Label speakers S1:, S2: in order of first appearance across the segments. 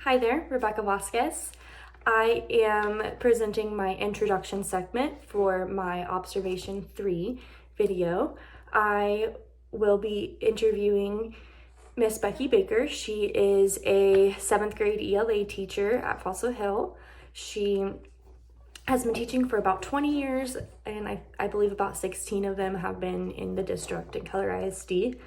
S1: Hi there, Rebecca Vasquez. I am presenting my introduction segment for my Observation 3 video. I will be interviewing Miss Becky Baker. She is a 7th grade ELA teacher at Fossil Hill. She has been teaching for about 20 years, and I believe about 16 of them have been in the district in Keller ISD.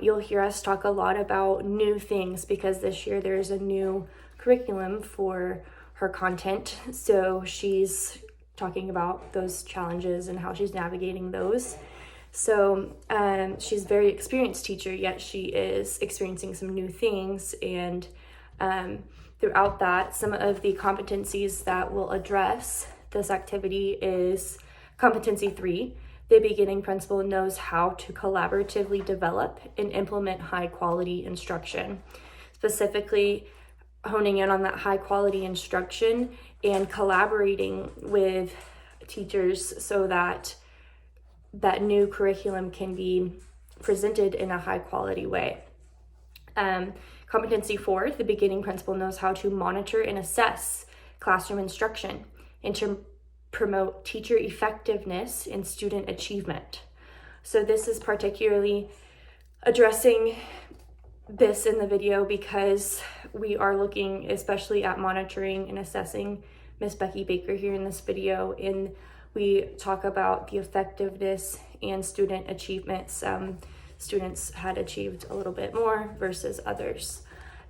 S1: You'll hear us talk a lot about new things because this year there's a new curriculum for her content. So she's talking about those challenges and how she's navigating those. So she's a very experienced teacher, yet she is experiencing some new things. And throughout that, some of the competencies that we'll address this activity is competency 3. The beginning principal knows how to collaboratively develop and implement high quality instruction. Specifically, honing in on that high quality instruction and collaborating with teachers so that that new curriculum can be presented in a high quality way. Competency 4, the beginning principal knows how to monitor and assess classroom instruction and to promote teacher effectiveness and student achievement. So this is particularly addressing this in the video because we are looking especially at monitoring and assessing Miss Becky Baker here in this video, and we talk about the effectiveness and student achievement. Some students had achieved a little bit more versus others,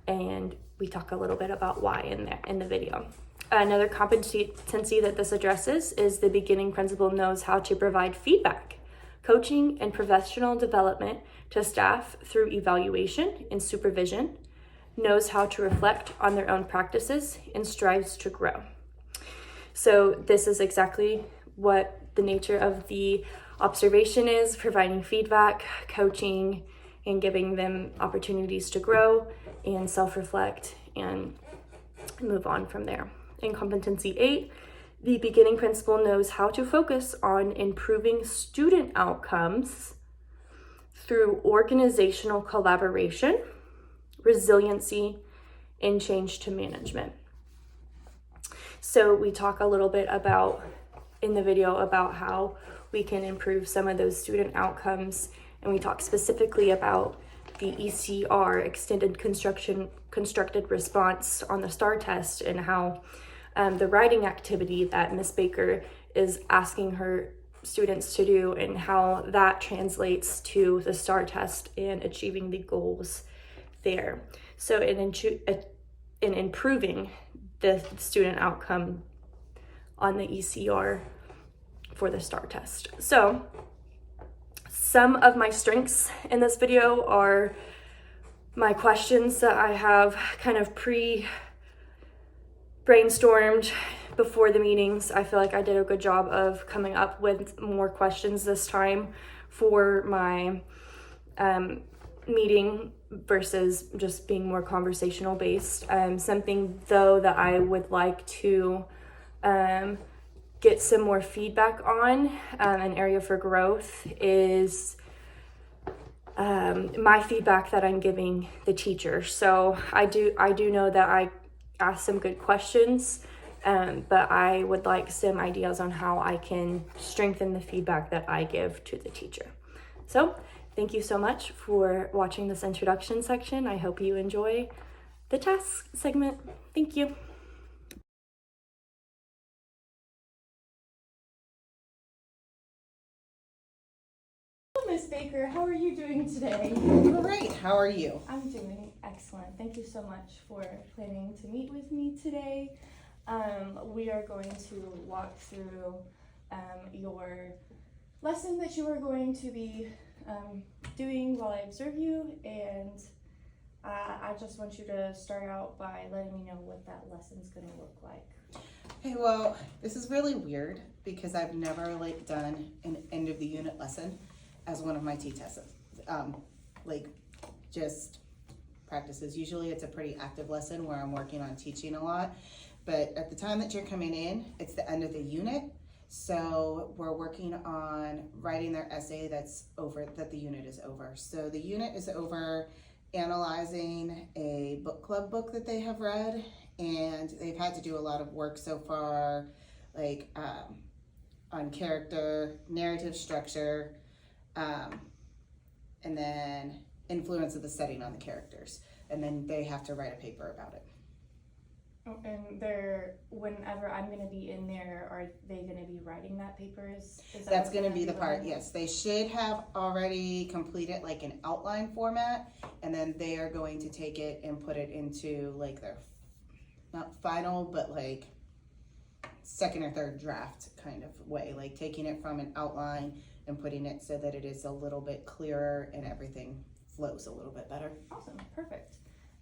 S1: and we talk a little bit about why in the video. Another competency that this addresses is the beginning principal knows how to provide feedback, coaching, and professional development to staff through evaluation and supervision, knows how to reflect on their own practices, and strives to grow. So this is exactly what the nature of the observation is: providing feedback, coaching, and giving them opportunities to grow and self-reflect and move on from there. In competency 8, the beginning principal knows how to focus on improving student outcomes through organizational collaboration, resiliency, and change to management. So we talk a little bit about in the video about how we can improve some of those student outcomes, and we talk specifically about the ECR, extended constructed response on the STAR test, and how the writing activity that Miss Baker is asking her students to do and how that translates to the STAR test and achieving the goals there. So in improving the student outcome on the ECR for the STAR test. So some of my strengths in this video are my questions that I have kind of brainstormed before the meetings. I feel like I did a good job of coming up with more questions this time for my meeting versus just being more conversational based. Something though that I would like to get some more feedback on, an area for growth is my feedback that I'm giving the teacher. So I do know that I asked some good questions, but I would like some ideas on how I can strengthen the feedback that I give to the teacher. So thank you so much for watching this introduction section. I hope you enjoy the task segment. Thank you. Miss Baker, how are you doing today?
S2: Great, how are you?
S1: I'm doing excellent. Thank you so much for planning to meet with me today. We are going to walk through your lesson that you are going to be doing while I observe you, and I just want you to start out by letting me know what that lesson's going to look like.
S2: Okay, well, this is really weird because I've never done an end of the unit lesson as one of my T-tests, just practices. Usually it's a pretty active lesson where I'm working on teaching a lot, but at the time that you're coming in, it's the end of the unit. So we're working on writing their essay that the unit is over. So the unit is over analyzing a book club book that they have read, and they've had to do a lot of work so far, like on character, narrative structure, and then influence of the setting on the characters. And then they have to write a paper about it.
S1: Oh, and whenever I'm going to be in there, are they going to be writing that paper?
S2: That's going to be the part, yes. They should have already completed like an outline format, and then they are going to take it and put it into like their, not final, but like second or third draft kind of way, like taking it from an outline and putting it so that it is a little bit clearer and everything flows a little bit better.
S1: Awesome, perfect.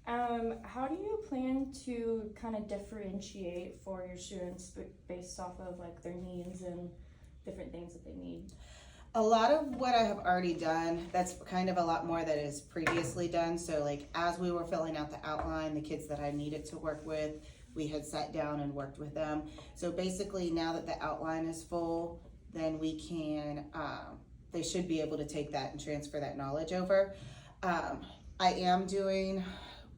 S1: How do you plan to kind of differentiate for your students based off of like their needs and different things that they need?
S2: A lot of what I have already done, that's kind of a lot more that is previously done. So like as we were filling out the outline, the kids that I needed to work with, we had sat down and worked with them. So basically now that the outline is full, then we can, they should be able to take that and transfer that knowledge over. I am doing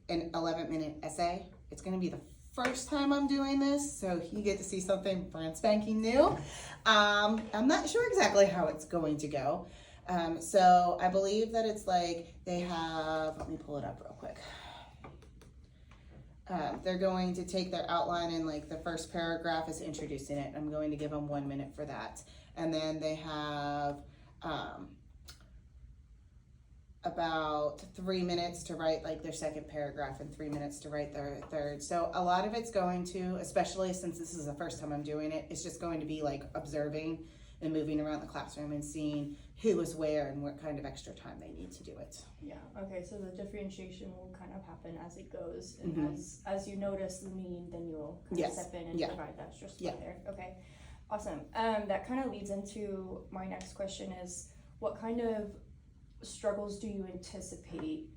S2: an 11-minute essay. It's going to be the first time I'm doing this, so you get to see something brand spanking new. I'm not sure exactly how it's going to go. So I believe that it's like they have, let me pull it up real quick. They're going to take their outline and like the first paragraph is introducing it. I'm going to give them 1 minute for that. And then they have about 3 minutes to write like their second paragraph and 3 minutes to write their third. So a lot of it's going to, especially since this is the first time I'm doing it, it's just going to be like observing and moving around the classroom and seeing who is where and what kind of extra time they need to do it.
S1: Yeah, okay, so the differentiation will kind of happen as it goes, and as you notice the need, then you'll kind of step in and provide that extra support there. Okay, awesome. That kind of leads into my next question is, what kind of struggles do you anticipate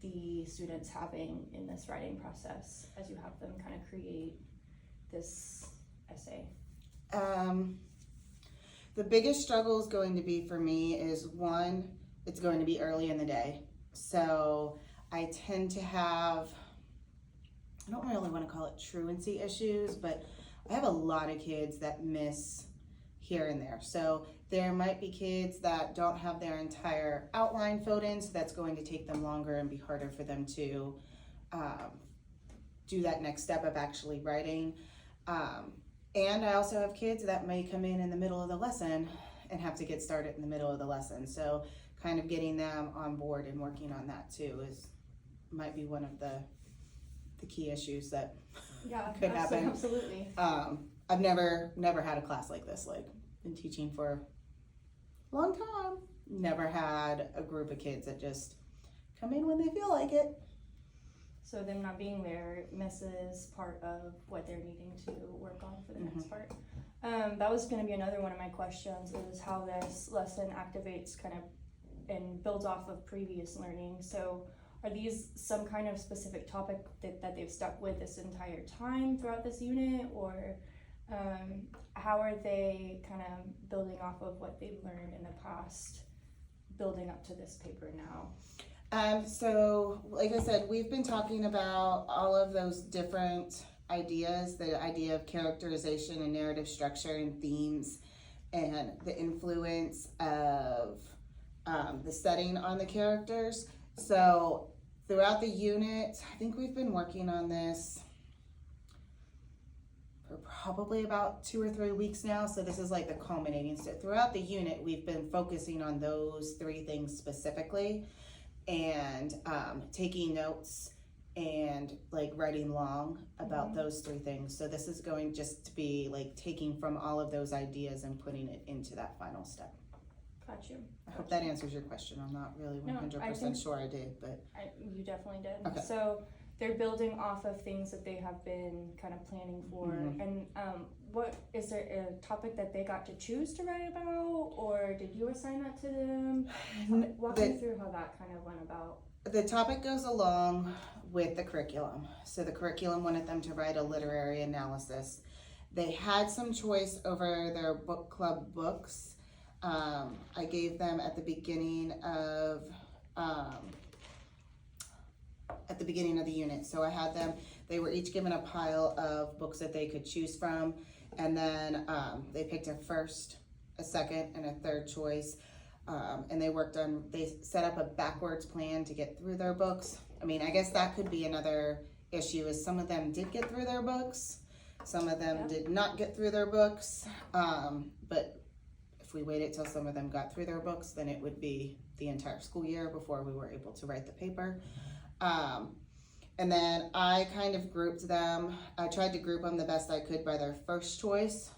S1: the students having in this writing process as you have them kind of create this essay?
S2: The biggest struggle is going to be for me is one, it's going to be early in the day. So I tend to have, I don't really want to call it truancy issues, but I have a lot of kids that miss here and there. So there might be kids that don't have their entire outline filled in, so that's going to take them longer and be harder for them to do that next step of actually writing. And I also have kids that may come in the middle of the lesson and have to get started in the middle of the lesson. So kind of getting them on board and working on that too might be one of the key issues that could happen.
S1: Absolutely.
S2: I've never had a class like this. Like, been teaching for a long time. Never had a group of kids that just come in when they feel like it.
S1: So them not being there misses part of what they're needing to work on for the next part. That was going to be another one of my questions, is how this lesson activates kind of and builds off of previous learning. So are these some kind of specific topic that they've stuck with this entire time throughout this unit, or how are they kind of building off of what they've learned in the past, building up to this paper now?
S2: So like I said, we've been talking about all of those different ideas, the idea of characterization and narrative structure and themes, and the influence of the setting on the characters. So throughout the unit, I think we've been working on this for probably about 2 or 3 weeks now. So this is like the culminating. So throughout the unit, we've been focusing on those 3 things specifically, and taking notes and like writing long about those 3 things. So this is going just to be like taking from all of those ideas and putting it into that final step.
S1: Got you.
S2: I hope that answers your question. I'm not really 100% sure I did, but
S1: you definitely did.
S2: Okay.
S1: So they're building off of things that they have been kind of planning for. And what is there a topic that they got to choose to write about, or did you assign that to them? Walk me through how that kind of went about.
S2: The topic goes along with the curriculum. So the curriculum wanted them to write a literary analysis. They had some choice over their book club books. I gave them at the beginning of at the beginning of the unit. So I had them, they were each given a pile of books that they could choose from, and then they picked a first, a second, and a third choice. And they set up a backwards plan to get through their books. I mean, I guess that could be another issue, is some of them did get through their books, some of them did not get through their books. But if we waited till some of them got through their books, then it would be the entire school year before we were able to write the paper. And then I kind of grouped them. I tried to group them the best I could by their first choice.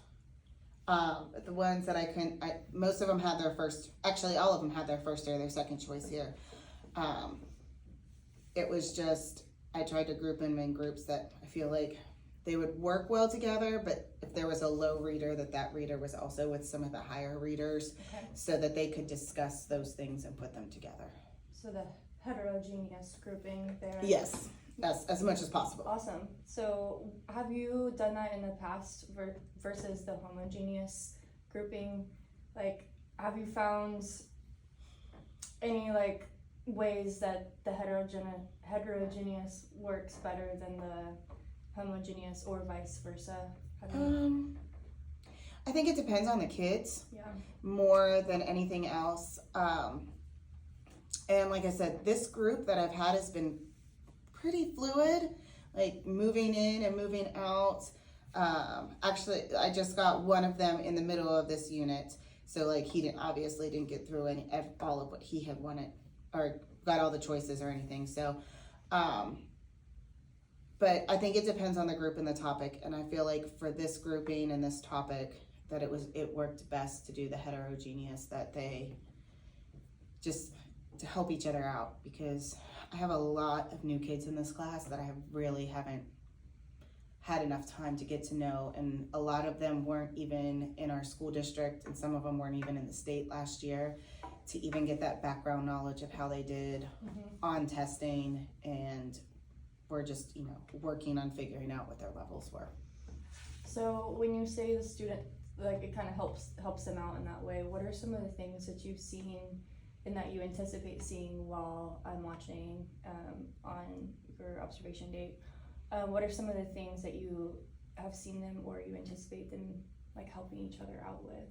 S2: The ones that I couldn't, most of them had their first, actually all of them had their first or their second choice here. It was just, I tried to group them in groups that I feel like they would work well together, but if there was a low reader, that reader was also with some of the higher readers, so that they could discuss those things and put them together.
S1: So the heterogeneous grouping there.
S2: Yes, as much as possible.
S1: Awesome. So have you done that in the past versus the homogeneous grouping? Like, have you found any like ways that the heterogeneous works better than the homogeneous, or vice versa?
S2: I think it depends on the kids.
S1: Yeah.
S2: More than anything else. And like I said, this group that I've had has been pretty fluid, like moving in and moving out. Actually, I just got one of them in the middle of this unit, so like he obviously didn't get through all of what he had wanted or got all the choices or anything. So, but I think it depends on the group and the topic, and I feel like for this grouping and this topic that it worked best to do the heterogeneous, that they just to help each other out, because I have a lot of new kids in this class that I haven't had enough time to get to know, and a lot of them weren't even in our school district, and some of them weren't even in the state last year, to even get that background knowledge of how they did on testing, and we're just, working on figuring out what their levels were.
S1: So when you say the student, like it kind of helps them out in that way, what are some of the things that you've seen and that you anticipate seeing while I'm watching on your observation date? What are some of the things that you have seen them or you anticipate them like helping each other out with?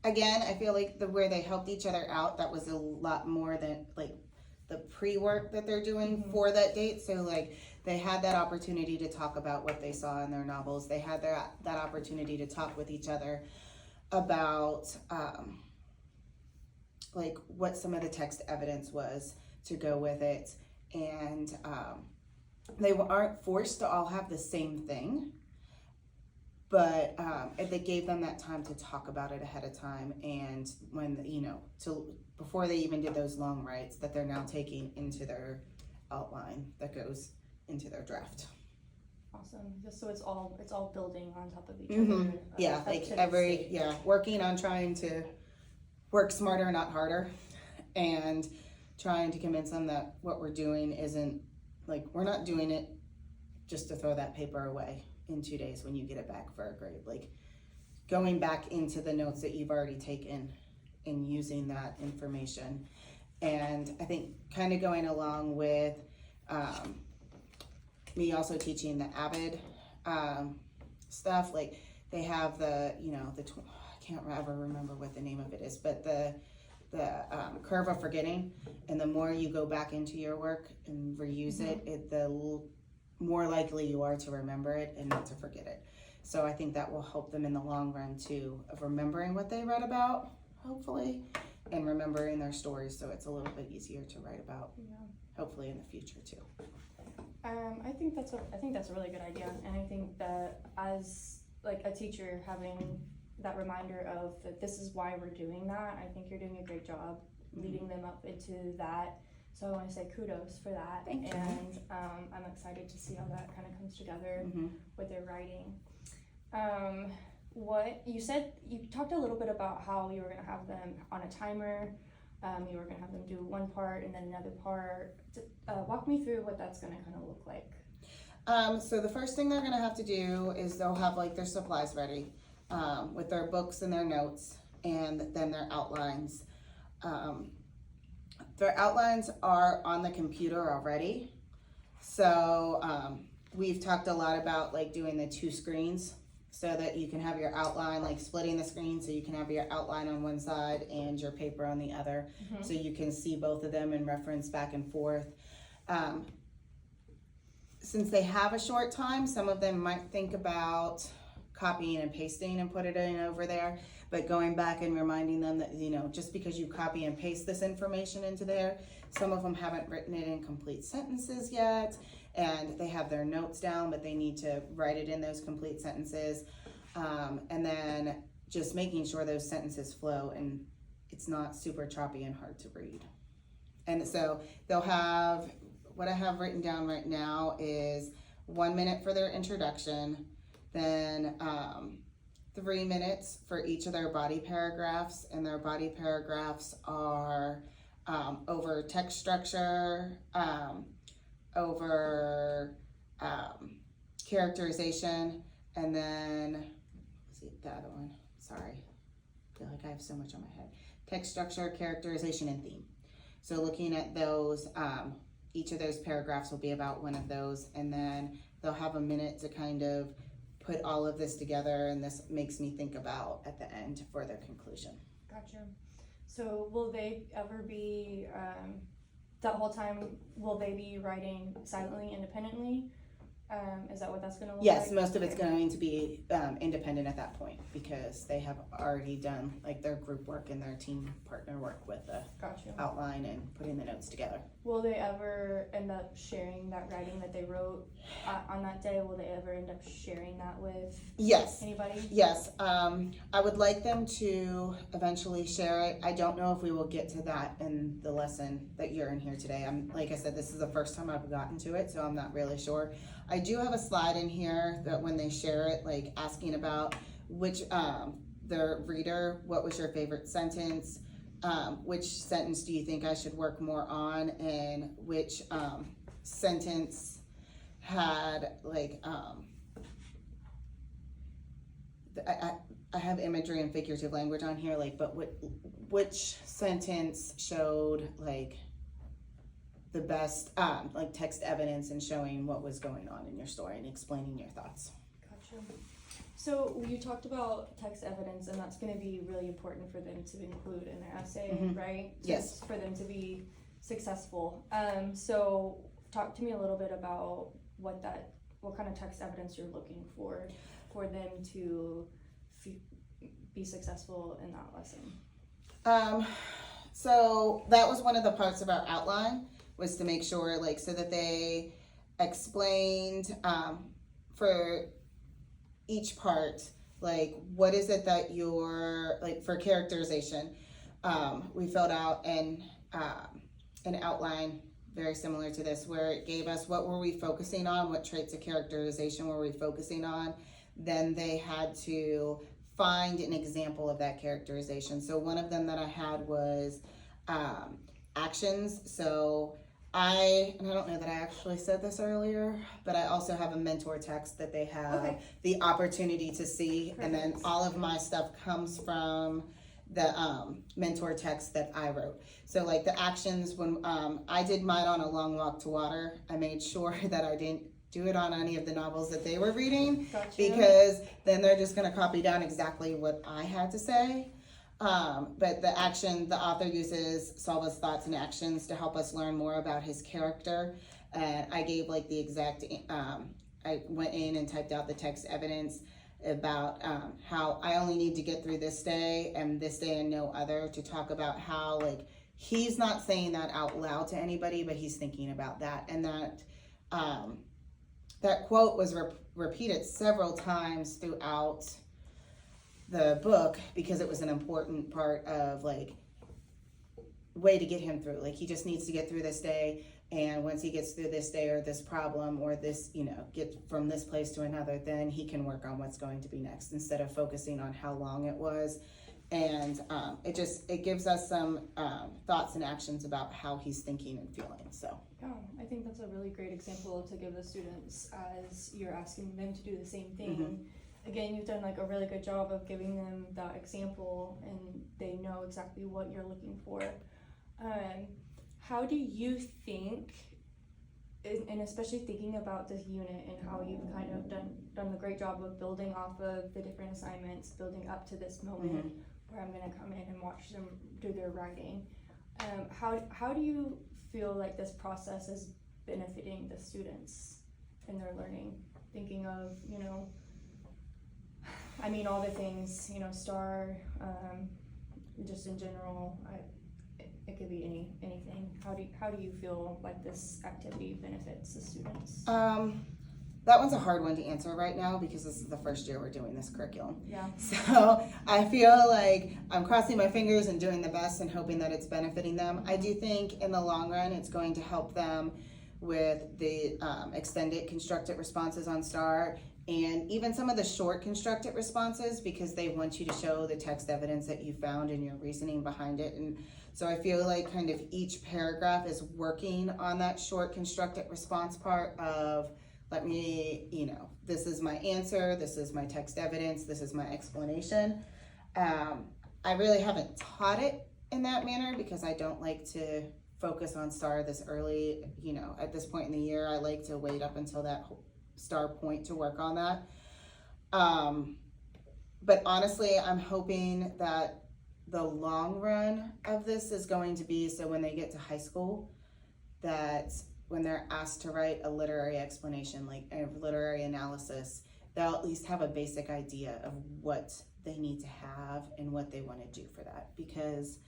S2: Again, I feel like where they helped each other out, that was a lot more than like the pre-work that they're doing for that date. So like they had that opportunity to talk about what they saw in their novels. They had that opportunity to talk with each other about like what some of the text evidence was to go with it. And they aren't forced to all have the same thing, but they gave them that time to talk about it ahead of time, and when before they even did those long writes that they're now taking into their outline that goes into their draft.
S1: Awesome. Just so it's all building on top of each other.
S2: Yeah, like working on trying to work smarter, not harder, and trying to convince them that what we're doing isn't like, we're not doing it just to throw that paper away in 2 days when you get it back for a grade. Like going back into the notes that you've already taken and using that information. And I think kind of going along with me also teaching the AVID stuff, like they have I can't ever remember what the name of it is, but the curve of forgetting, and the more you go back into your work and reuse it, the more likely you are to remember it and not to forget it. So I think that will help them in the long run too, of remembering what they read about, hopefully, and remembering their stories, so it's a little bit easier to write about, hopefully in the future too.
S1: I think that's a really good idea, and I think that as like a teacher, having that reminder of that this is why we're doing that, I think you're doing a great job leading them up into that. So I want to say kudos for that.
S2: Thank you.
S1: And I'm excited to see how that kind of comes together with their writing. What you said, you talked a little bit about how you were going to have them on a timer. You were going to have them do one part and then another part. Walk me through what that's going to kind of look like.
S2: So the first thing they're going to have to do is they'll have like their supplies ready with their books and their notes, and then their outlines. their outlines are on the computer already. So we've talked a lot about like doing the 2 screens so that you can have your outline, like splitting the screen so you can have your outline on one side and your paper on the other. So you can see both of them and reference back and forth. Since they have a short time, some of them might think about copying and pasting and put it in over there, but going back and reminding them that, you know, just because you copy and paste this information into there, some of them haven't written it in complete sentences yet, and they have their notes down, but they need to write it in those complete sentences. And then just making sure those sentences flow and it's not super choppy and hard to read. And so they'll have, what I have written down right now is 1 minute for their introduction, then 3 minutes for each of their body paragraphs, and their body paragraphs are over text structure, over characterization, and then, let's see, the other one, sorry, I feel like I have so much on my head. Text structure, characterization, and theme. So looking at those, each of those paragraphs will be about one of those, and then they'll have a minute to kind of put all of this together, and this makes me think about at the end for their conclusion.
S1: Gotcha. So will they ever be, that whole time, will they be writing silently, independently? Is that what that's going to look like?
S2: Yes, most of it's going to be independent at that point because they have already done like their group work and their team partner work with the outline and putting the notes together.
S1: Will they ever end up sharing that writing that they wrote on that day? Will they ever end up sharing that with anybody?
S2: Yes. I would like them to eventually share it. I don't know if we will get to that in the lesson that you're in here today. Like I said, this is the first time I've gotten to it, so I'm not really sure. I do have a slide in here that when they share it, like asking about which, the reader, what was your favorite sentence? Which sentence do you think I should work more on? And which sentence had like, I have imagery and figurative language on here, like, but which sentence showed like the best like text evidence and showing what was going on in your story and explaining your thoughts.
S1: Gotcha. So you talked about text evidence, and that's going to be really important for them to include in their essay, right?
S2: Yes.
S1: For them to be successful. So talk to me a little bit about what kind of text evidence you're looking for them to be successful in that lesson.
S2: So that was one of the parts of our outline, was to make sure, like, so that they explained for each part, like, what is it that you're, like, for characterization, we filled out an outline very similar to this, where it gave us what were we focusing on, what traits of characterization were we focusing on. Then they had to find an example of that characterization. So one of them that I had was actions. So I don't know that I actually said this earlier, but I also have a mentor text that they have the opportunity to see. Perfect. And then all of my stuff comes from the mentor text that I wrote. So like the actions, when I did mine on A Long Walk to Water, I made sure that I didn't do it on any of the novels that they were reading, because then they're just going to copy down exactly what I had to say. But the action, the author uses Salva's thoughts and actions to help us learn more about his character. And I gave like the exact, I went in and typed out the text evidence about how I only need to get through this day and no other, to talk about how like he's not saying that out loud to anybody, but he's thinking about that. And that that quote was repeated several times throughout the book, because it was an important part of like way to get him through. Like he just needs to get through this day, and once he gets through this day or this problem or this, get from this place to another, then he can work on what's going to be next, instead of focusing on how long it was. And it gives us some thoughts and actions about how he's thinking and feeling. So
S1: yeah, I think that's a really great example to give the students as you're asking them to do the same thing. Again, you've done like a really good job of giving them that example, and they know exactly what you're looking for. how do you think, and especially thinking about this unit and how you've kind of done a great job of building off of the different assignments, building up to this moment where I'm gonna come in and watch them do their writing. How do you feel like this process is benefiting the students in their learning? Thinking of, I mean, all the things, STAR, just in general, it could be anything. How do you feel like this activity benefits the students?
S2: That one's a hard one to answer right now because this is the first year we're doing this curriculum.
S1: Yeah.
S2: So I feel like I'm crossing my fingers and doing the best and hoping that it's benefiting them. I do think in the long run it's going to help them with the extended constructed responses on STAR and even some of the short constructed responses because they want you to show the text evidence that you found and your reasoning behind it. And so I feel like kind of each paragraph is working on that short constructed response part of let me, this is my answer, this is my text evidence, this is my explanation. I really haven't taught it in that manner because I don't like to focus on STAR this early, at this point in the year. I like to wait up until that STAR point to work on that. But honestly, I'm hoping that the long run of this is going to be so when they get to high school, that when they're asked to write a literary explanation, like a literary analysis, they'll at least have a basic idea of what they need to have and what they want to do for that. Because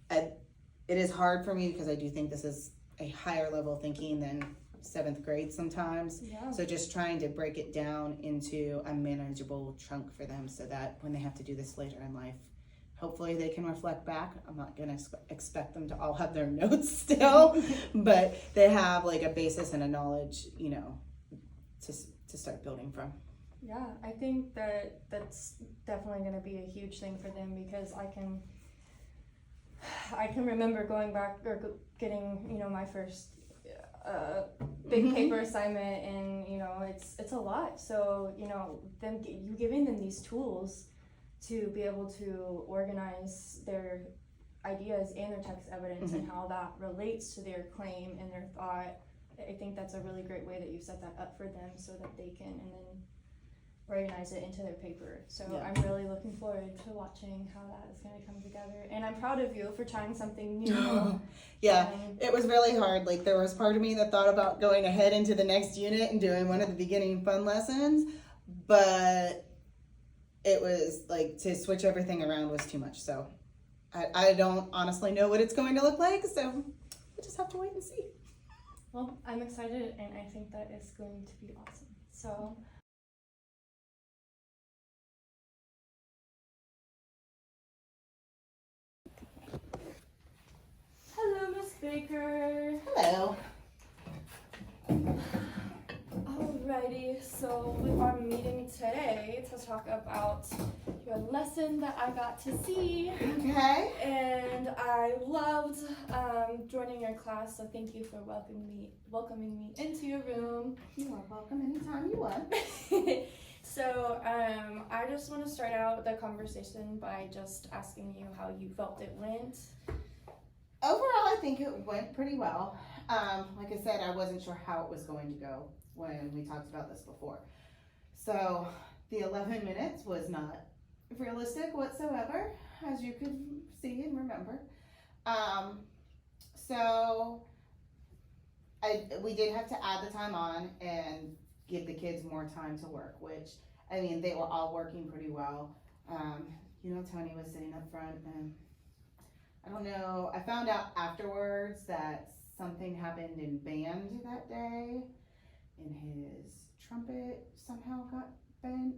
S2: it is hard for me because I do think this is a higher level thinking than 7th grade sometimes.
S1: Yeah.
S2: So just trying to break it down into a manageable chunk for them so that when they have to do this later in life, hopefully they can reflect back. I'm not going to expect them to all have their notes still, but they have like a basis and a knowledge, to start building from.
S1: Yeah, I think that's definitely going to be a huge thing for them because I can remember going back or getting, my first big paper assignment, and it's a lot. So you giving them these tools to be able to organize their ideas and their text evidence and how that relates to their claim and their thought. I think that's a really great way that you set that up for them so that they can and then organize it into their paper. So yeah. I'm really looking forward to watching how that is going to come together. And I'm proud of you for trying something new.
S2: Yeah, it was really hard. Like there was part of me that thought about going ahead into the next unit and doing one of the beginning fun lessons, but it was like to switch everything around was too much. So I don't honestly know what it's going to look like. So we'll just have to wait and see.
S1: Well, I'm excited and I think that it's going to be awesome. So. Hello, Miss Baker.
S2: Hello.
S1: Alrighty, so we are meeting today to talk about your lesson that I got to see.
S2: Okay.
S1: And I loved joining your class, so thank you for welcoming me into your room.
S2: You are welcome anytime you want.
S1: So I just want to start out the conversation by just asking you how you felt it went.
S2: Overall, I think it went pretty well. Like I said, I wasn't sure how it was going to go when we talked about this before. So the 11 minutes was not realistic whatsoever, as you could see and remember. So we did have to add the time on and give the kids more time to work, which, I mean, they were all working pretty well. Tony was sitting up front and I don't know, I found out afterwards that something happened in band that day and his trumpet somehow got bent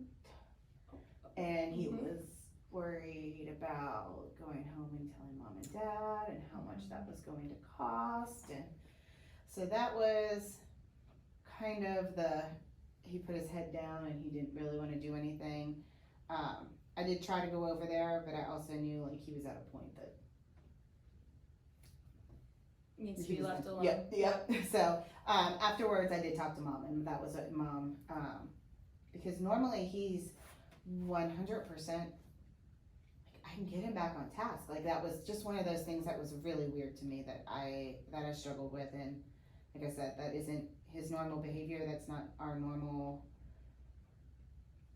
S2: and he was worried about going home and telling mom and dad and how much that was going to cost. And so that was kind of he put his head down and he didn't really want to do anything. I did try to go over there, but I also knew like he was at a point that
S1: needs to be left alone.
S2: Yep. So afterwards I did talk to mom, and that was what mom, because normally he's 100%, I and get him back on task. Like that was just one of those things that was really weird to me that I struggled with. And like I said, that isn't his normal behavior. That's not our normal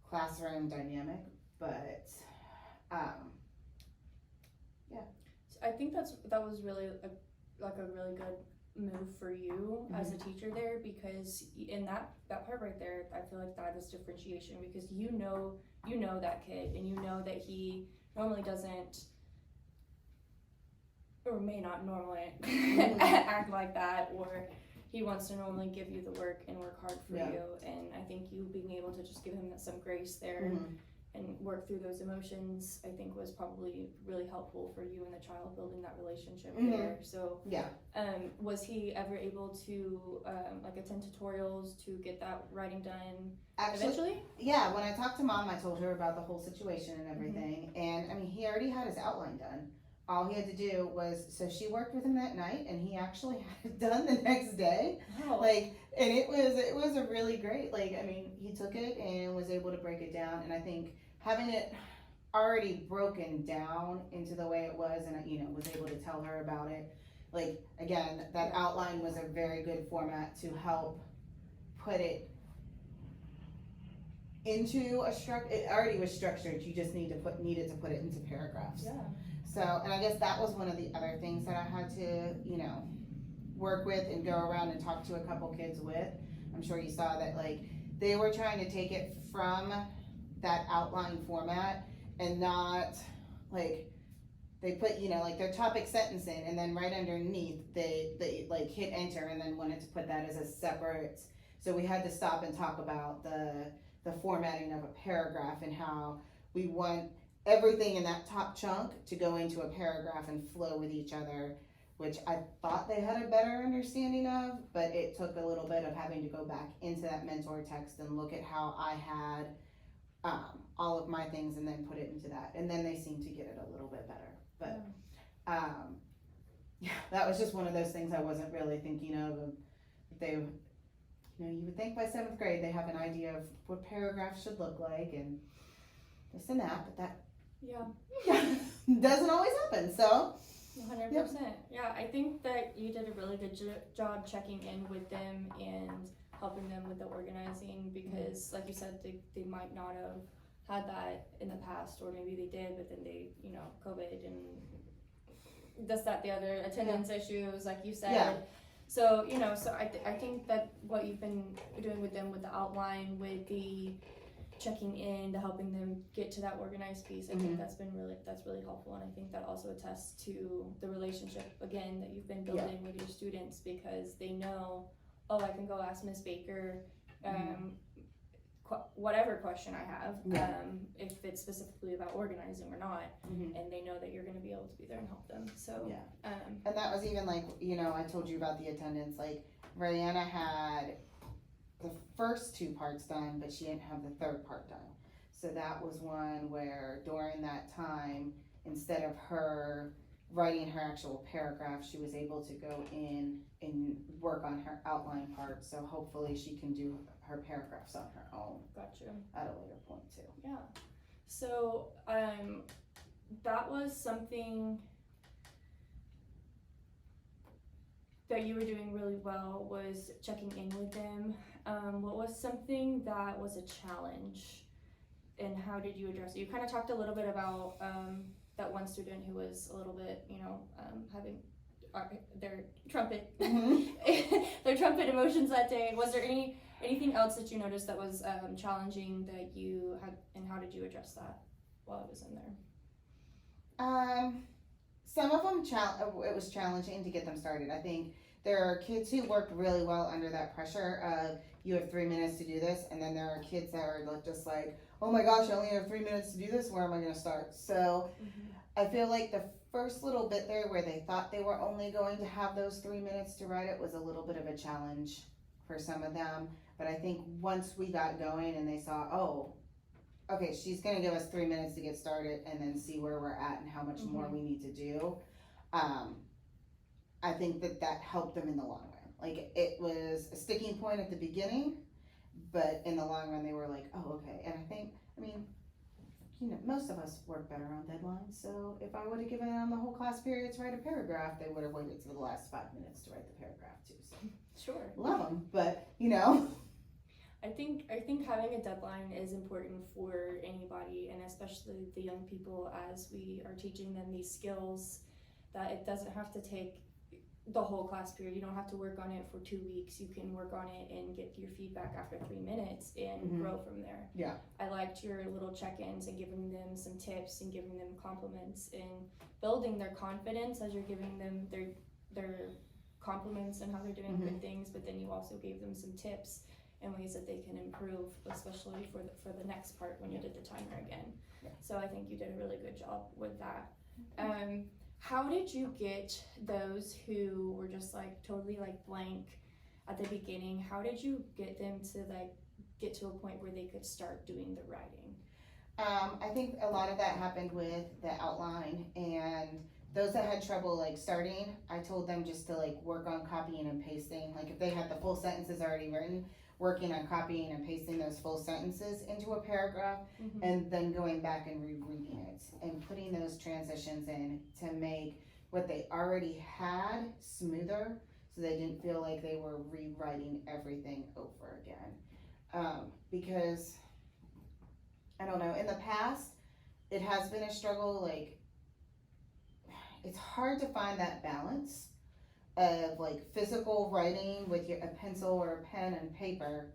S2: classroom dynamic. But
S1: I think that was really a really good move for you as a teacher there, because in that part right there, I feel like that is differentiation, because you know that kid, and you know that he normally doesn't, or may not normally act like that, or he wants to normally give you the work and work hard for you. And I think you being able to just give him some grace there and work through those emotions, I think was probably really helpful for you and the child, building that relationship there. So was he ever able to like attend tutorials to get that writing done eventually?
S2: Yeah, when I talked to Mom, I told her about the whole situation and everything. And I mean, he already had his outline done. All he had to do was, so she worked with him that night, and he actually had it done the next day.
S1: Wow.
S2: Like, and it was a really great, like, I mean, he took it and was able to break it down. And I think having it already broken down into the way it was, and was able to tell her about it. Like, again, that outline was a very good format to help put it into a structure. It already was structured. You just needed to put it into paragraphs.
S1: Yeah.
S2: So, and I guess that was one of the other things that I had to, work with and go around and talk to a couple kids with. I'm sure you saw that, like, they were trying to take it from that outline format and not, like, they put, like, their topic sentence in, and then right underneath, they like, hit enter and then wanted to put that as a separate. So we had to stop and talk about the formatting of a paragraph and how we want everything in that top chunk to go into a paragraph and flow with each other, which I thought they had a better understanding of, but it took a little bit of having to go back into that mentor text and look at how I had all of my things and then put it into that. And then they seemed to get it a little bit better. But that was just one of those things I wasn't really thinking of. They, you would think by 7th grade they have an idea of what paragraphs should look like and this and that, but that doesn't always happen. So
S1: 100%. Yeah, I think that you did a really good job checking in with them and helping them with the organizing, because like you said, they might not have had that in the past, or maybe they did, but then they, COVID and this, that, the other, attendance issues, like you said. So, so I think that what you've been doing with them, with the outline, with the checking in, to helping them get to that organized piece, I think that's really helpful. And I think that also attests to the relationship, again, that you've been building with your students, because they know, I can go ask Miss Baker whatever question I have, if it's specifically about organizing or not, and they know that you're going to be able to be there and help them. So
S2: and that was even like, I told you about the attendance. Like, Rihanna had the first 2 parts done, but she didn't have the 3rd part done. So that was one where during that time, instead of her writing her actual paragraph, she was able to go in and work on her outline part. So hopefully she can do her paragraphs on her own.
S1: Gotcha.
S2: At a later point too.
S1: Yeah. So that was something that you were doing really well, was checking in with them. What was something that was a challenge, and how did you address it? You kind of talked a little bit about that one student who was a little bit, having their trumpet their trumpet emotions that day. Was there anything else that you noticed that was challenging that you had, and how did you address that while I was in there?
S2: Some of them it was challenging to get them started. I think there are kids who worked really well under that pressure of, you have 3 minutes to do this, and then there are kids that are just like, oh my gosh, I only have 3 minutes to do this, where am I going to start? So I feel like the first little bit there where they thought they were only going to have those 3 minutes to write it was a little bit of a challenge for some of them. But I think once we got going and they saw, okay, she's going to give us 3 minutes to get started and then see where we're at and how much more we need to do. I think that helped them in the long run. Like, it was a sticking point at the beginning, but in the long run they were like, oh, okay. And I think, most of us work better on deadlines. So if I would have given them the whole class period to write a paragraph, they would have waited to the last 5 minutes to write the paragraph too. So
S1: Sure.
S2: love them, but
S1: I think having a deadline is important for anybody, and especially the young people, as we are teaching them these skills, that it doesn't have to take the whole class period. You don't have to work on it for 2 weeks. You can work on it and get your feedback after 3 minutes and grow from there.
S2: Yeah.
S1: I liked your little check-ins and giving them some tips and giving them compliments and building their confidence as you're giving them their compliments and how they're doing good things, but then you also gave them some tips and ways that they can improve, especially for the next part when you did the timer again.
S2: Yeah.
S1: So I think you did a really good job with that. How did you get those who were just like totally like blank at the beginning? How did you get them to like get to a point where they could start doing the writing?
S2: I think a lot of that happened with the outline, and those that had trouble like starting, I told them just to like work on copying and pasting. Like if they had the full sentences already written, working on copying and pasting those full sentences into a paragraph, and then going back and rereading it and putting those transitions in to make what they already had smoother, so they didn't feel like they were rewriting everything over again. Because I don't know, in the past it has been a struggle. Like it's hard to find that balance of like physical writing with a pencil or a pen and paper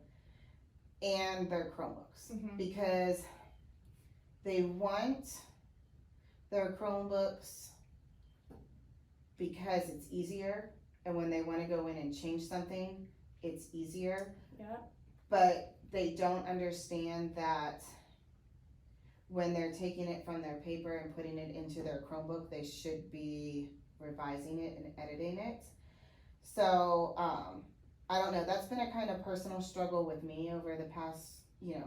S2: and their Chromebooks, because they want their Chromebooks because it's easier, and when they want to go in and change something, it's easier.
S1: Yeah.
S2: But they don't understand that when they're taking it from their paper and putting it into their Chromebook, they should be revising it and editing it. So I don't know, that's been a kind of personal struggle with me over the past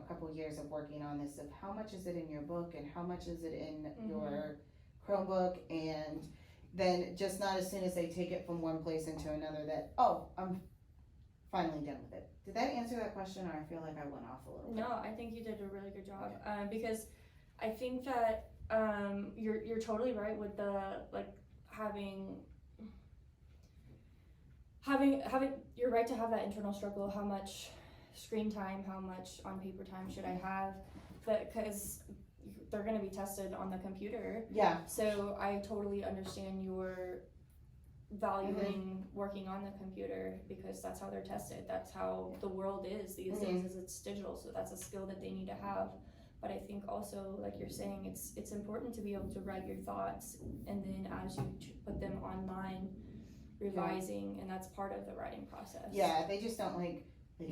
S2: couple of years of working on this, of how much is it in your book and how much is it in your Chromebook, and then just not as soon as they take it from one place into another that, oh, I'm finally done with it. Did that answer that question, or I feel like I went off a little bit?
S1: No, I think you did a really good job, because I think that you're totally right with the like having you're right to have that internal struggle. How much screen time, how much on paper time should I have? But because they're going to be tested on the computer.
S2: Yeah.
S1: So I totally understand your valuing working on the computer, because that's how they're tested. That's how the world is these days, is it's digital. So that's a skill that they need to have. But I think also, like you're saying, it's important to be able to write your thoughts, and then as you put them online, revising, and that's part of the writing process.
S2: Yeah, they just don't like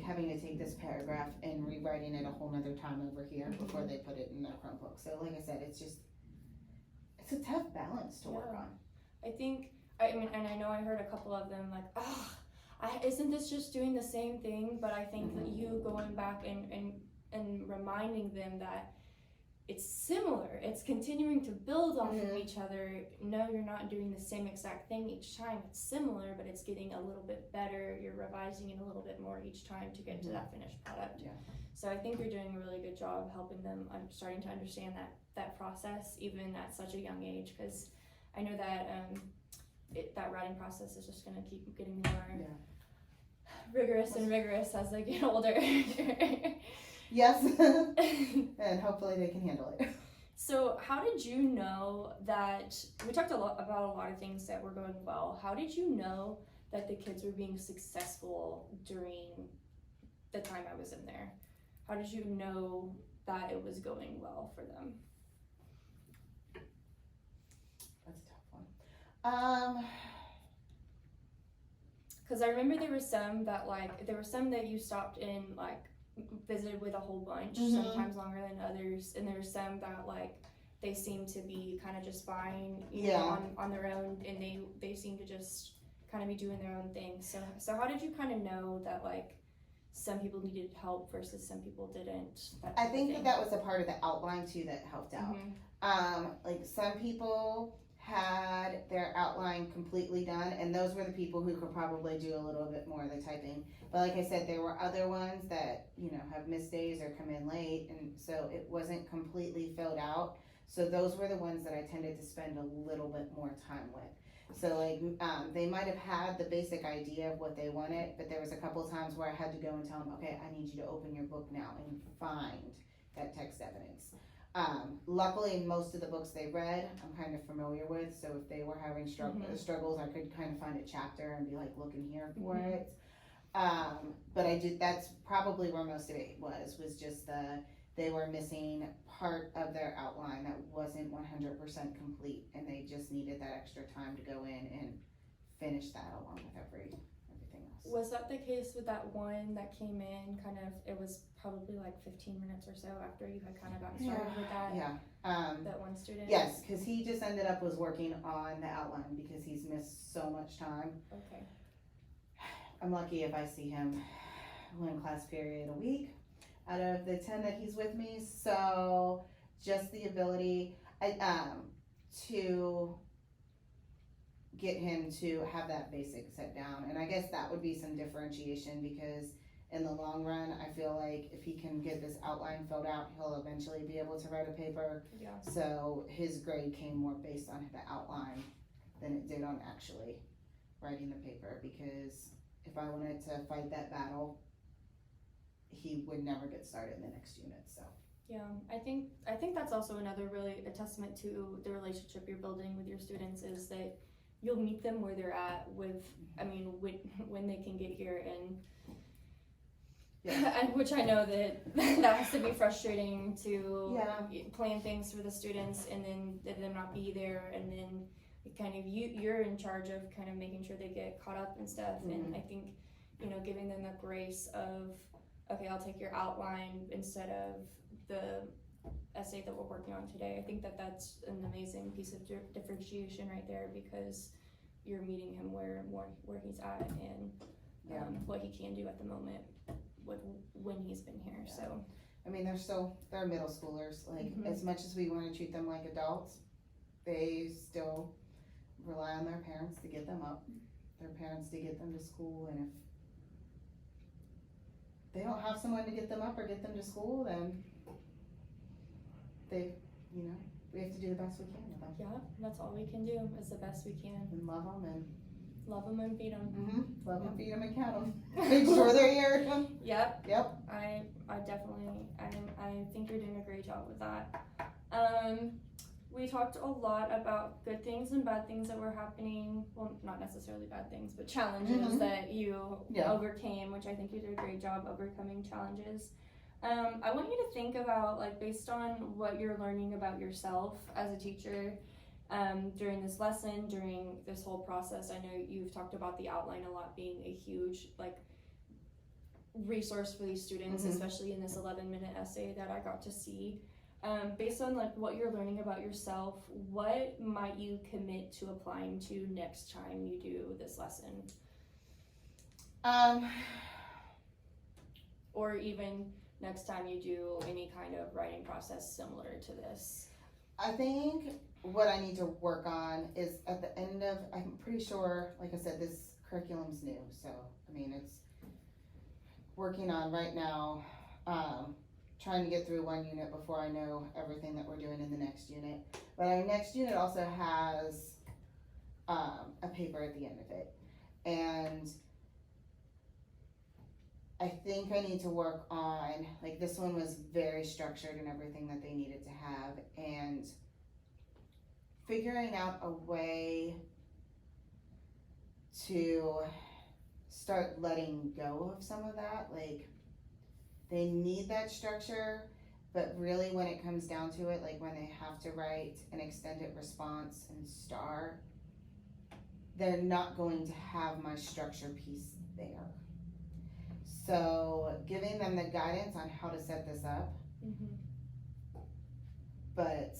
S2: having to take this paragraph and rewriting it a whole nother time over here before they put it in their Chromebook. So like I said, it's a tough balance to work on.
S1: I think, and I know I heard a couple of them like, isn't this just doing the same thing? But I think that you going back and reminding them that it's similar, it's continuing to build off of each other. No, you're not doing the same exact thing each time. It's similar, but it's getting a little bit better. You're revising it a little bit more each time to get to that finished product.
S2: Yeah.
S1: So I think you're doing a really good job helping them. I'm starting to understand that process even at such a young age, because I know that that writing process is just going to keep getting more rigorous and rigorous as they get older.
S2: Yes, and hopefully they can handle it.
S1: So how did you know that, we talked about a lot of things that were going well. How did you know that the kids were being successful during the time I was in there? How did you know that it was going well for them?
S2: That's a tough one.
S1: Because I remember there were some that you stopped in, like, visited with a whole bunch, sometimes longer than others, and there's some that like they seem to be kind of just fine, you know, on their own, and they seem to just kind of be doing their own thing. So how did you kind of know that like some people needed help versus some people didn't?
S2: I think that was a part of the outline too that helped out. Like some people had their outline completely done, and those were the people who could probably do a little bit more of the typing. But like I said, there were other ones that, you know, have missed days or come in late, and so it wasn't completely filled out. So those were the ones that I tended to spend a little bit more time with. So like, they might have had the basic idea of what they wanted, but there was a couple times where I had to go and tell them, okay, I need you to open your book now and find that text evidence. Luckily, most of the books they read, I'm kind of familiar with, so if they were having struggles, I could kind of find a chapter and be like, looking here for it. But that's probably where most of it was just they were missing part of their outline that wasn't 100% complete, and they just needed that extra time to go in and finish that along with everything else.
S1: Was that the case with that one that came in it was probably like 15 minutes or so after you had kind of gotten started with that?
S2: Yeah.
S1: That one student?
S2: Yes, because he just ended up was working on the outline because he's missed so much time.
S1: Okay.
S2: I'm lucky if I see him 1 class period a week out of the 10 that he's with me. So just the ability to get him to have that basic set down. And I guess that would be some differentiation, because in the long run, I feel like if he can get this outline filled out, he'll eventually be able to write a paper.
S1: Yeah.
S2: So his grade came more based on the outline than it did on actually writing the paper, because if I wanted to fight that battle, he would never get started in the next unit. So
S1: yeah, I think that's also another really a testament to the relationship you're building with your students, is that you'll meet them where they're at when they can get here, and and which I know that has to be frustrating to plan things for the students and then them not be there, and then kind of you're in charge of kind of making sure they get caught up and stuff. And I think, giving them the grace of, okay, I'll take your outline instead of the essay that we're working on today. I think that's an amazing piece of differentiation right there, because you're meeting him where he's at and what he can do at the moment when he's been here.
S2: Yeah.
S1: So
S2: I mean, they're middle schoolers. Like, as much as we want to treat them like adults, they still rely on their parents to get them up, their parents to get them to school. And if they don't have someone to get them up or get them to school, then we have to do the best we can with them.
S1: yeah, that's all we can do, is the best we can.
S2: And love them
S1: and feed them.
S2: Love them, feed them, and count them. Make sure they're here.
S1: Yep. I definitely, I think you're doing a great job with that. We talked a lot about good things and bad things that were happening. Well, not necessarily bad things, but challenges that you overcame, which I think you did a great job overcoming challenges. I want you to think about, like, based on what you're learning about yourself as a teacher, during this lesson, during this whole process. I know you've talked about the outline a lot being a huge, like, resource for these students, especially in this 11-minute essay that I got to see. Based on, like, what you're learning about yourself, what might you commit to applying to next time you do this lesson? Or even next time you do any kind of writing process similar to this?
S2: I think what I need to work on is at the end of, I'm pretty sure, like I said, this curriculum's new. So, I mean, it's working on right now, trying to get through one unit before I know everything that we're doing in the next unit. But our next unit also has a paper at the end of it. And I think I need to work on, like, this one was very structured and everything that they needed to have, and figuring out a way to start letting go of some of that. Like, they need that structure, but really when it comes down to it, like when they have to write an extended response and STAR, they're not going to have my structure piece there. So giving them the guidance on how to set this up, but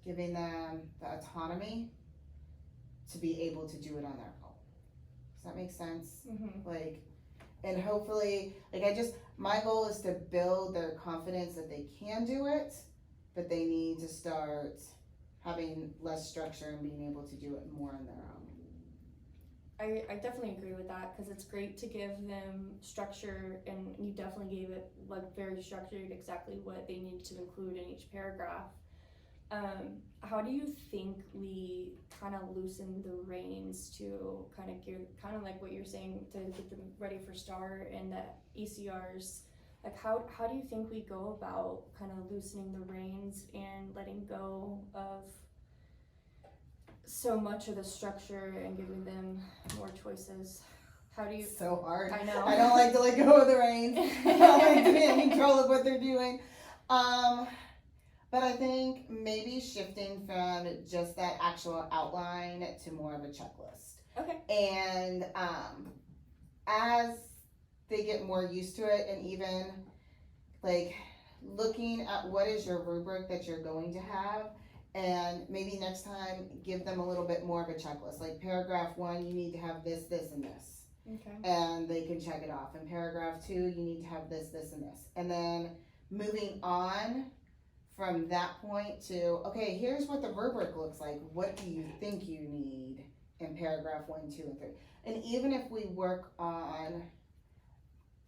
S2: giving them the autonomy to be able to do it on their own. Does that make sense? Like, and hopefully, like, my goal is to build their confidence that they can do it, but they need to start having less structure and being able to do it more on their own.
S1: I definitely agree with that, because it's great to give them structure, and you definitely gave it like very structured, exactly what they need to include in each paragraph. How do you think we kind of loosen the reins to kind of give, kind of like what you're saying, to get them ready for STAR and the ECRs? Like how do you think we go about kind of loosening the reins and letting go of so much of the structure and giving them more choices? How do you?
S2: So hard.
S1: I know.
S2: I don't like to let go of the reins. I don't like to be in control of what they're doing. But I think maybe shifting from just that actual outline to more of a checklist.
S1: Okay.
S2: And as they get more used to it, and even like looking at what is your rubric that you're going to have, and maybe next time give them a little bit more of a checklist. Like paragraph 1, you need to have this, this, and this.
S1: Okay.
S2: And they can check it off. In paragraph 2, you need to have this, this, and this. And then moving on from that point to, okay, here's what the rubric looks like. What do you think you need in paragraph 1, 2, and 3? And even if we work on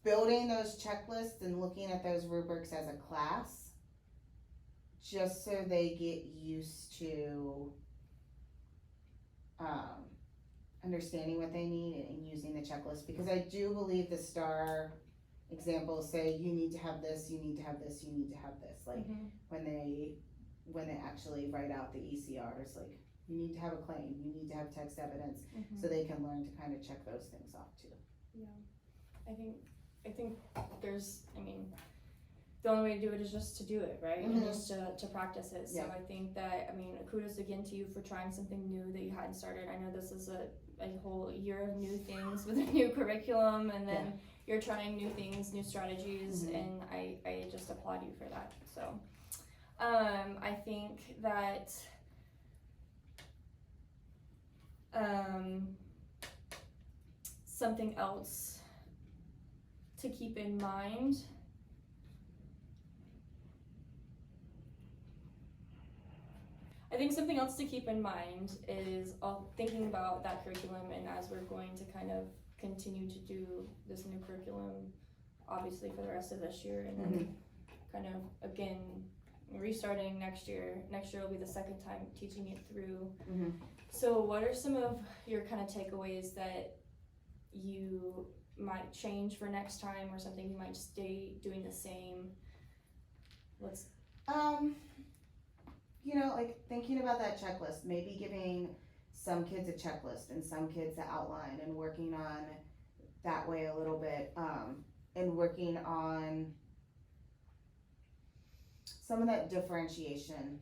S2: building those checklists and looking at those rubrics as a class, just so they get used to understanding what they need and using the checklist. Because I do believe the STAR examples say you need to have this, you need to have this, you need to have this. Like when they actually write out the ECRs, like you need to have a claim, you need to have text evidence, so they can learn to kind of check those things off too.
S1: Yeah, I think there's, I mean, the only way to do it is just to do it, right? And just to practice it. So I think that, I mean, kudos again to you for trying something new that you hadn't started. I know this is a whole year of new things with a new curriculum, and then you're trying new things, new strategies, and I just applaud you for that. So I think that something else to keep in mind, I think something else to keep in mind is thinking about that curriculum, and as we're going to kind of continue to do this new curriculum, obviously for the rest of this year, and then kind of again restarting next year. Next year will be the second time teaching it through. So what are some of your kind of takeaways that you might change for next time, or something you might stay doing the same?
S2: You know, like thinking about that checklist, maybe giving some kids a checklist and some kids the outline, and working on that way a little bit, and working on some of that differentiation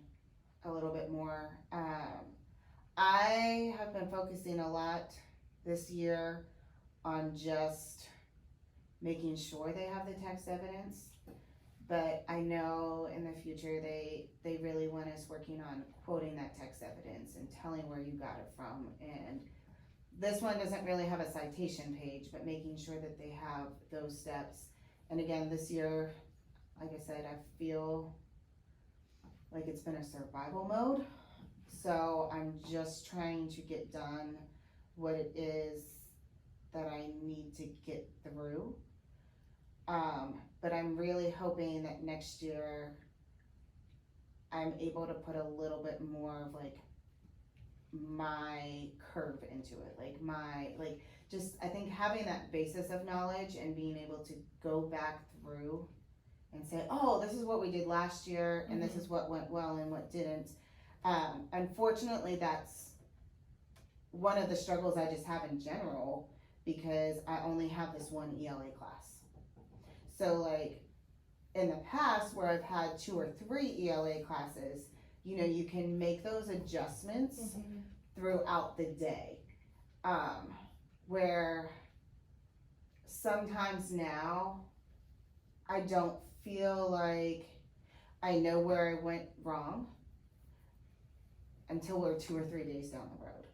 S2: a little bit more. I have been focusing a lot this year on just making sure they have the text evidence. But I know in the future they really want us working on quoting that text evidence and telling where you got it from. And this one doesn't really have a citation page, but making sure that they have those steps. And again, this year, like I said, I feel like it's been a survival mode. So I'm just trying to get done what it is that I need to get through. But I'm really hoping that next year I'm able to put a little bit more of like my curve into it. I think having that basis of knowledge and being able to go back through and say, oh, this is what we did last year, and this is what went well and what didn't. Unfortunately, that's one of the struggles I just have in general, because I only have this one ELA class. So like in the past where I've had 2 or 3 ELA classes, you know, you can make those adjustments throughout the day. Where sometimes now I don't feel like I know where I went wrong until we're 2 or 3 days down the road.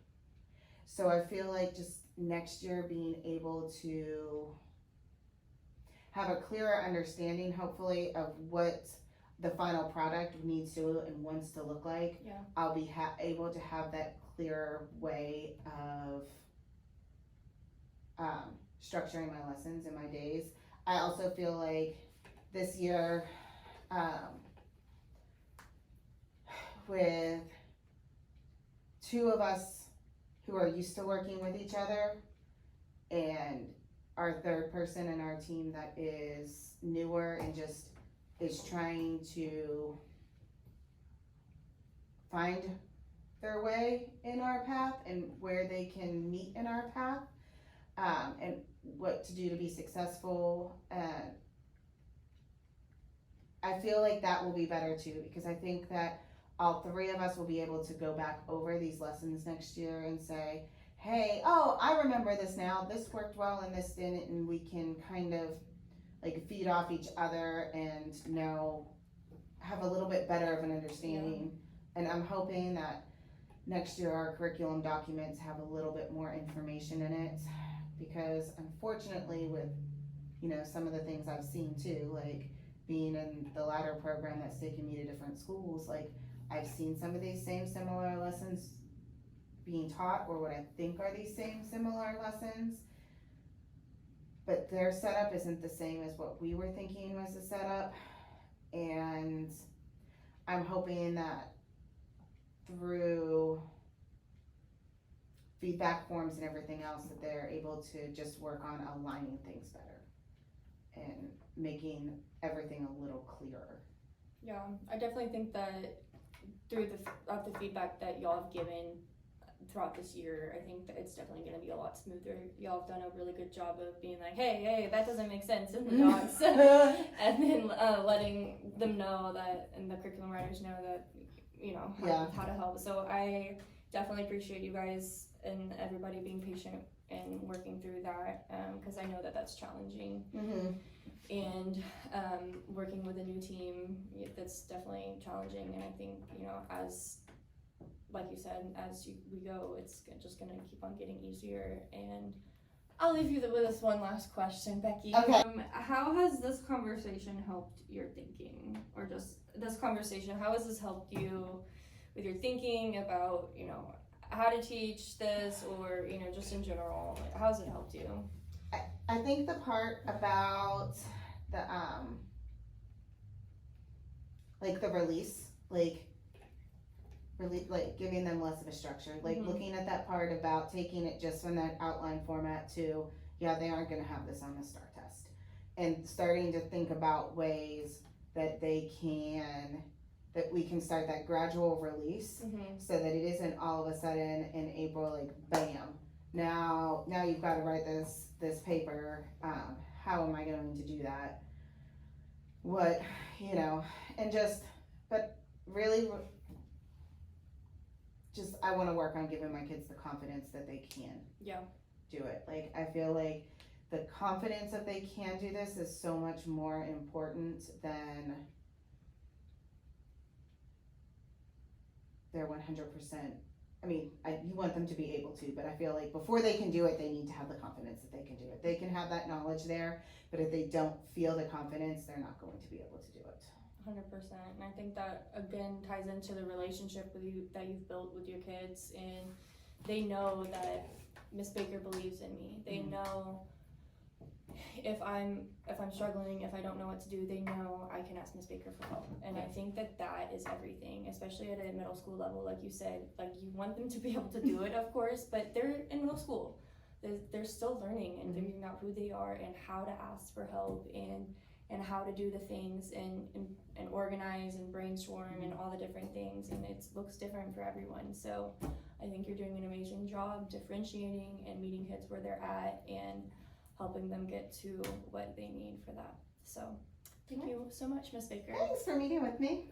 S2: So I feel like just next year being able to have a clearer understanding, hopefully, of what the final product needs to and wants to look like,
S1: Yeah.
S2: I'll be able to have that clearer way of structuring my lessons and my days. I also feel like this year, with two of us who are used to working with each other and our third person in our team that is newer and just is trying to find their way in our path and where they can meet in our path, and what to do to be successful. And I feel like that will be better too, because I think that all three of us will be able to go back over these lessons next year and say, hey, oh, I remember this now, this worked well and this didn't, and we can kind of like feed off each other and have a little bit better of an understanding. And I'm hoping that next year our curriculum documents have a little bit more information in it, because unfortunately with some of the things I've seen too, like being in the ladder program that's taken me to different schools, like I've seen some of these same similar lessons being taught, or what I think are these same similar lessons, but their setup isn't the same as what we were thinking was the setup. And I'm hoping that through feedback forms and everything else that they're able to just work on aligning things better and making everything a little clearer.
S1: Yeah, I definitely think that through the feedback that y'all have given throughout this year, I think that it's definitely going to be a lot smoother. Y'all have done a really good job of being like, hey, that doesn't make sense in the docs. And then letting them know that, and the curriculum writers know that, how to help. So I definitely appreciate you guys and everybody being patient and working through that, because I know that that's challenging.
S2: Mm-hmm.
S1: And working with a new team, that's definitely challenging. And I think, as like you said, as we go, it's just gonna keep on getting easier. And I'll leave you with this one last question, Becky.
S2: Okay.
S1: How has this conversation helped your thinking, or just this conversation? How has this helped you with your thinking about, how to teach this, or just in general? Like, how has it helped you?
S2: I think the part about the the release, like giving them less of a structure, looking at that part about taking it just from that outline format to, they aren't going to have this on the STAR test, and starting to think about ways that we can start that gradual release, so that it isn't all of a sudden in April, like bam, now you've got to write this paper. How am I going to do that? What, and but really just, I want to work on giving my kids the confidence that they can do it. Like, I feel like the confidence that they can do this is so much more important than their 100%. I mean, you want them to be able to, but I feel like before they can do it, they need to have the confidence that they can do it. They can have that knowledge there, but if they don't feel the confidence, they're not going to be able to do it.
S1: 100%. And I think that again ties into the relationship that you've built with your kids, and they know that Miss Baker believes in me. They know if I'm struggling, if I don't know what to do, they know I can ask Miss Baker for help. And I think that is everything, especially at a middle school level. Like you said, like, you want them to be able to do it, of course, but they're in middle school. They're still learning and figuring out who they are and how to ask for help and how to do the things and organize and brainstorm and all the different things, and it looks different for everyone. So I think you're doing an amazing job differentiating and meeting kids where they're at and helping them get to what they need for that. So thank you so much, Miss Baker.
S2: Thanks for meeting with me.